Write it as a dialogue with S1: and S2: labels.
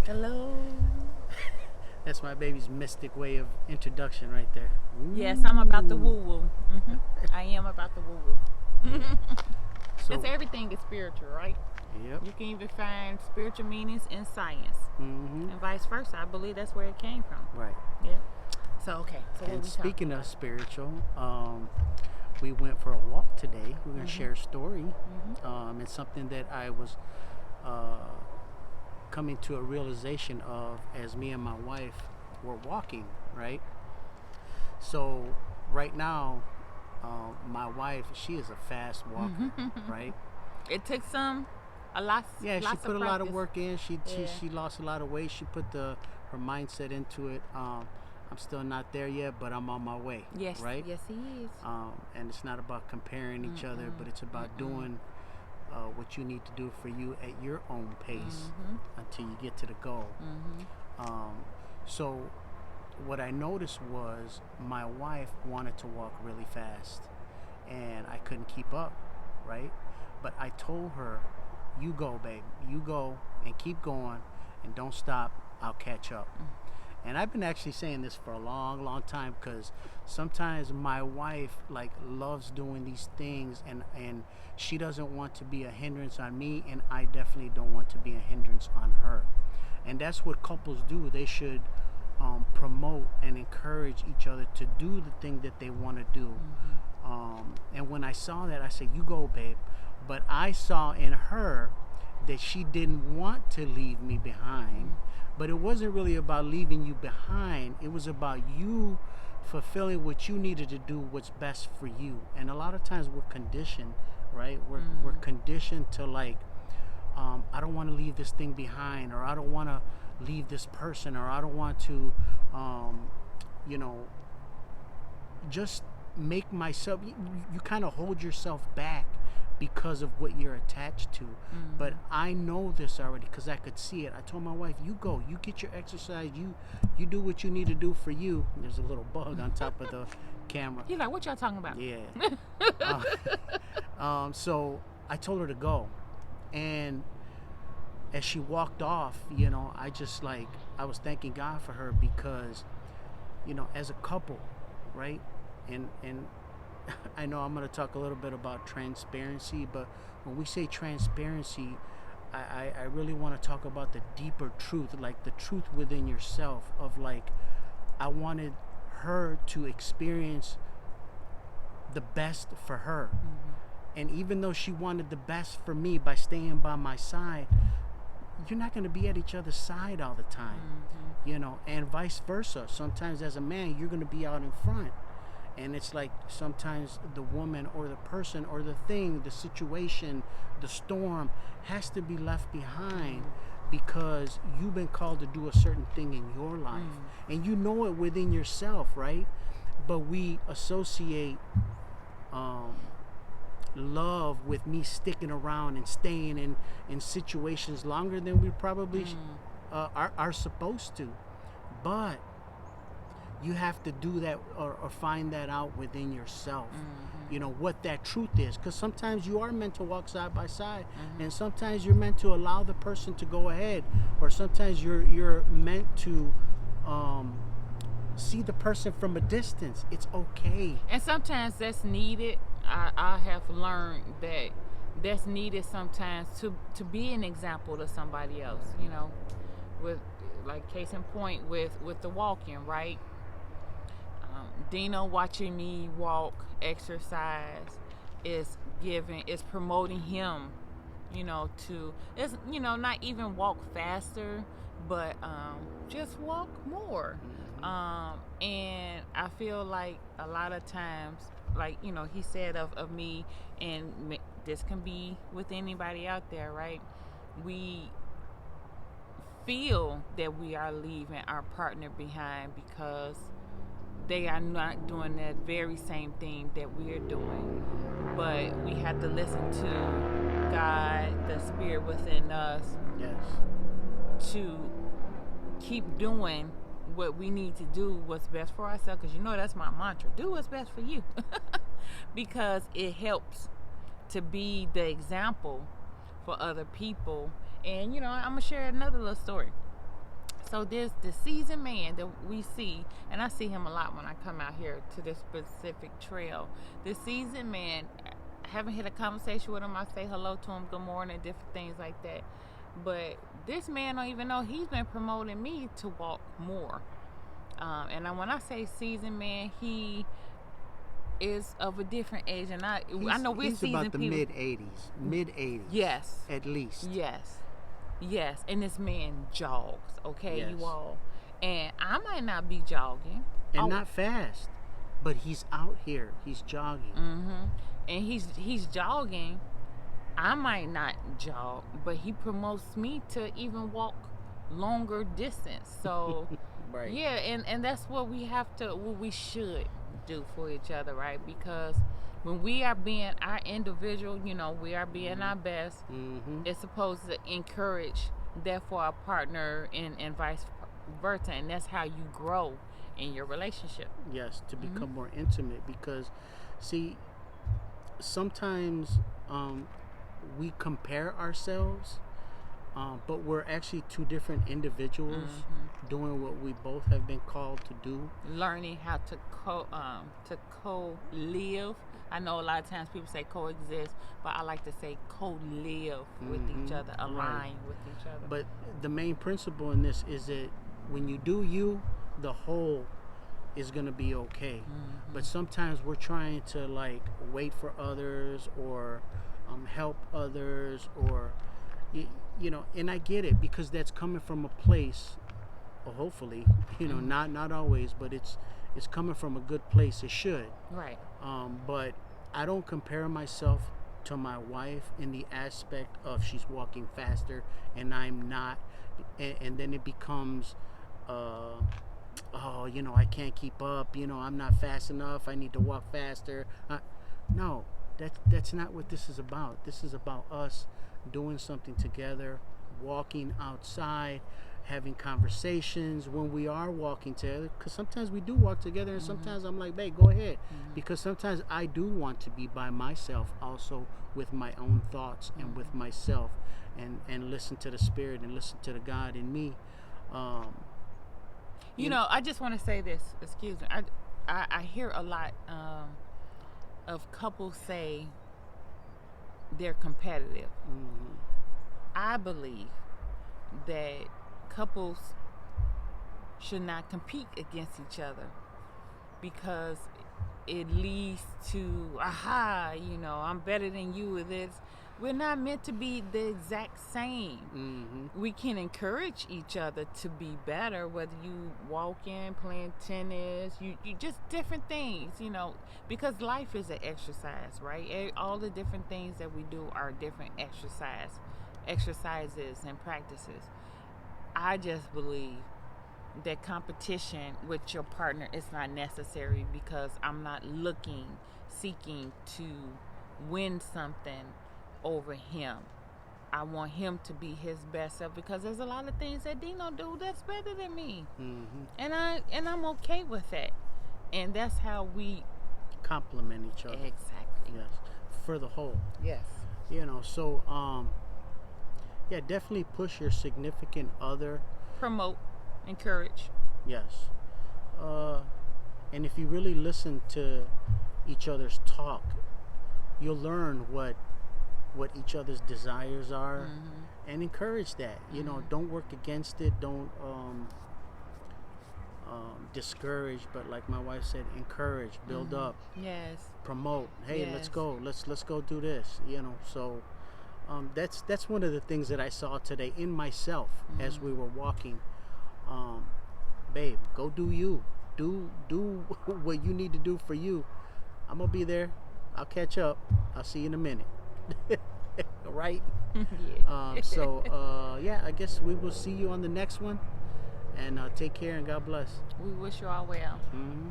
S1: Hello.
S2: That's my baby's mystic way of introduction right there.
S1: Yes, I'm about the woo woo. I am about the woo woo.
S2: So,
S1: Because everything is spiritual, right?
S2: yep.
S1: You can even find spiritual meanings in science,
S2: Mm-hmm.
S1: and vice versa. I believe that's where it came from.
S2: Right.
S1: Yep. So okay. So what
S2: And
S1: we
S2: speaking
S1: talking
S2: of
S1: about?
S2: spiritual, we went for a walk today. We're going to share a story. It's something that I was uh, coming to a realization of as me and my wife were walking, right? So, right now, my wife, she is a fast walker, right?
S1: It took a lot.
S2: Yeah, she
S1: lots
S2: put
S1: of
S2: a lot of
S1: practice.
S2: work in. She
S1: Yeah.
S2: she lost a lot of weight. She put her mindset into it. I'm still not there yet, but I'm on my way.
S1: Yes.
S2: Right.
S1: Yes, he is.
S2: And it's not about comparing each other, but it's about doing what you need to do for you at your own pace until you get to the goal. Um, so what I noticed was my wife wanted to walk really fast, and I couldn't keep up, right? But I told her, "You go, babe. You go and keep going, and don't stop. I'll catch up." And I've been actually saying this for a long, long time because sometimes my wife like loves doing these things, and she doesn't want to be a hindrance on me, and I definitely don't want to be a hindrance on her. And that's what couples do. They should promote and encourage each other to do the thing that they want to do. And when I saw that, I said, "You go, babe." But I saw in her that she didn't want to leave me behind. But it wasn't really about leaving you behind. It was about you fulfilling what you needed to do, what's best for you. And a lot of times we're conditioned, right? We're conditioned to like, I don't want to leave this thing behind, or I don't want to leave this person, or I don't want to, you know, just make myself. You kind of hold yourself back because of what you're attached to. But I know this already because I could see it. I told my wife, "You go, you get your exercise, you do what you need to do for you." There's a little bug on top of the camera.
S1: He's like, "What y'all talking about?"
S2: Yeah. So I told her to go, and as she walked off, I just like I was thanking God for her because, as a couple, right, and I know I'm going to talk a little bit about transparency, but when we say transparency, I really want to talk about the deeper truth, like the truth within yourself of like, I wanted her to experience the best for her. And even though she wanted the best for me by staying by my side, you're not going to be at each other's side all the time, and vice versa. Sometimes as a man, you're going to be out in front. And it's like sometimes the woman or the person or the thing, the situation, the storm has to be left behind because you've been called to do a certain thing in your life. And you know it within yourself, right? But we associate love with me sticking around and staying in situations longer than we probably are supposed to. But you have to do that or find that out within yourself. What that truth is, because sometimes you are meant to walk side by side, and sometimes you're meant to allow the person to go ahead, or sometimes you're meant to see the person from a distance. It's okay.
S1: And sometimes that's needed. I have learned that that's needed sometimes to be an example to somebody else. With like case in point with the walking, right? Dino watching me walk, exercise is promoting him, to it's not even walk faster, but just walk more. And I feel like a lot of times, like he said of me, and this can be with anybody out there, right? We feel that we are leaving our partner behind because they are not doing that very same thing that we're doing. But we have to listen to God, the spirit within us,
S2: Yes.
S1: to keep doing what we need to do, what's best for ourselves. Because that's my mantra: do what's best for you. Because it helps to be the example for other people. And I'm gonna share another little story. So there's the seasoned man that we see, and I see him a lot when I come out here to this specific trail. The seasoned man, I haven't had a conversation with him. I say hello to him, good morning, different things like that. But this man don't even know he's been promoting me to walk more. And when I say seasoned man, he is of a different age, and I know we're
S2: he's
S1: seasoned
S2: about the
S1: people.
S2: mid 80s.
S1: Yes.
S2: At least.
S1: Yes, and this man jogs, okay,
S2: Yes.
S1: you all. And I might not be jogging.
S2: And not fast, but he's out here. He's jogging.
S1: And he's jogging. I might not jog, but he promotes me to even walk longer distance. So,
S2: Right.
S1: yeah, and that's what we should do for each other, right? Because when we are being our individual, we are being our best. It's supposed to encourage that for our partner and vice versa, and that's how you grow in your relationship.
S2: Yes, to become more intimate, because see, sometimes we compare ourselves, but we're actually two different individuals doing what we both have been called to do.
S1: Learning how to co-live. I know a lot of times people say coexist, but I like to say co-live with each other, align with each other.
S2: But the main principle in this is that when you do you, the whole is going to be okay. But sometimes we're trying to like wait for others or help others, or and I get it, because that's coming from a place, or hopefully, not always, but it's coming from a good place. It should.
S1: Right.
S2: But I don't compare myself to my wife in the aspect of she's walking faster and I'm not, and then it becomes I can't keep up, I'm not fast enough, I need to walk faster. No, that's not what this is about. This is about us doing something together, walking outside, having conversations when we are walking together, because sometimes we do walk together, and sometimes I'm like, babe, go ahead, because sometimes I do want to be by myself also, with my own thoughts and with myself, and listen to the Spirit and listen to the God in me.
S1: I just want to say this, excuse me, I hear a lot of couples say they're competitive. I believe that couples should not compete against each other, because it leads to I'm better than you with this. We're not meant to be the exact same. We can encourage each other to be better, whether you walking, playing tennis, you just different things, because life is an exercise, right? All the different things that we do are different exercises and practices. I just believe that competition with your partner is not necessary, because I'm not seeking to win something over him. I want him to be his best self, because there's a lot of things that Dino do that's better than me, and I'm okay with that, and that's how we
S2: complement each other.
S1: Exactly.
S2: Yes, for the whole.
S1: Yes.
S2: So definitely push your significant other.
S1: Promote, encourage.
S2: Yes. And if you really listen to each other's talk, you'll learn what each other's desires are, and encourage that. Don't work against it. Don't discourage, but like my wife said, encourage, build up.
S1: Yes.
S2: Promote. Hey,
S1: Yes.
S2: let's go. Let's go do this. So that's one of the things that I saw today in myself as we were walking. Babe, go do you. Do what you need to do for you. I'm gonna be there. I'll catch up. I'll see you in a minute. Right?
S1: Yeah.
S2: I guess we will see you on the next one. And take care, and God bless.
S1: We wish you all well.
S2: Mm-hmm.